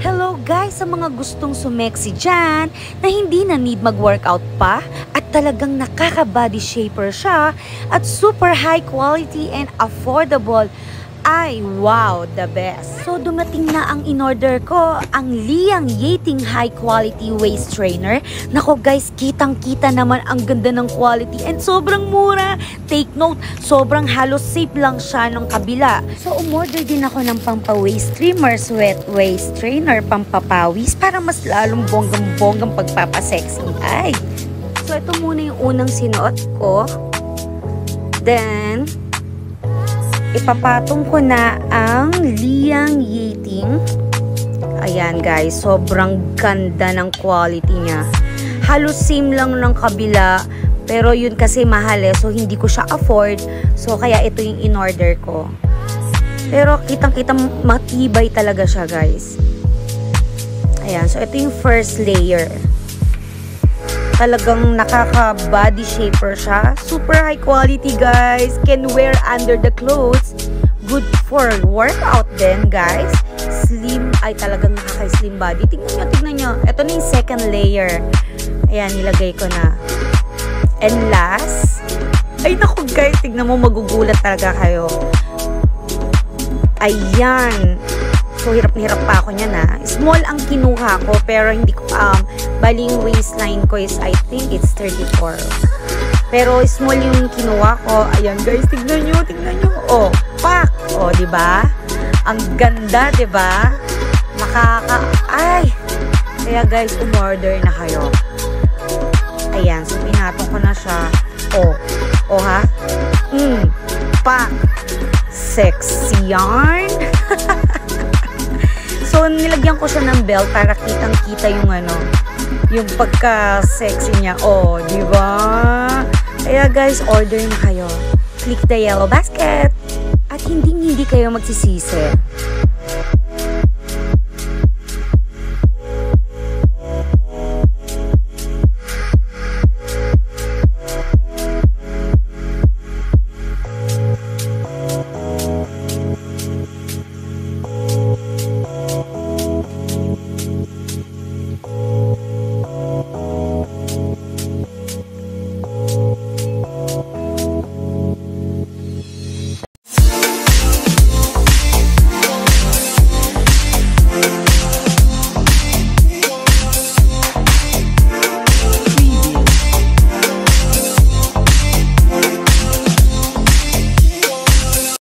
Hello guys sa mga gustong sumexy dyan na hindi na need mag-workout pa at talagang nakaka-body shaper siya at super high quality and affordable. Ay, wow, the best. So, dumating na ang in-order ko, ang Liang Yating High Quality Waist Trainer. Nako guys, kitang-kita naman ang ganda ng quality and sobrang mura. Take note, sobrang halos safe lang siya ng kabila. So, umorder din ako ng pampa-waist trimmer, sweat waist trainer, pampapawis para mas lalong bonggang-bonggang pagpapasexy. Ay! So, ito muna yung unang sinuot ko. Then, ipapatong ko na ang Liang Yating. Ayan guys, sobrang ganda ng quality niya. Halos same lang ng kabila, pero yun kasi mahal so hindi ko siya afford. So kaya ito yung in-order ko. Pero kitang-kita matibay talaga siya guys. Ayan, so ito yung first layer. Talagang nakaka-body shaper siya. Super high quality guys. Can wear under the clothes. Good for workout din guys. Slim. Ay talagang nakaka-slim body. Tignan nyo. Ito na yung second layer. Ayan, nilagay ko na. And last. Ay naku guys. Tignan mo, magugulat talaga kayo. Ayan. So, hirap na hirap pa ako niyan Small ang kinuha ko, pero hindi ko, baling waistline ko is, I think it's 34. Pero, small yung kinuha ko. Ayan, guys, tignan nyo. Oh, pak! Oh, diba? Ang ganda, diba? Ay! Kaya, guys, umorder na kayo. Ayan, so, pinatong ko na siya. Oh, ha? Pak! Sexy yarn! So, nilagyan ko siya ng belt para kitang-kita yung yung pagka-sexy niya. Oh, di ba? Kaya guys, order na kayo. Click the yellow basket. At hindi kayo magsisisi.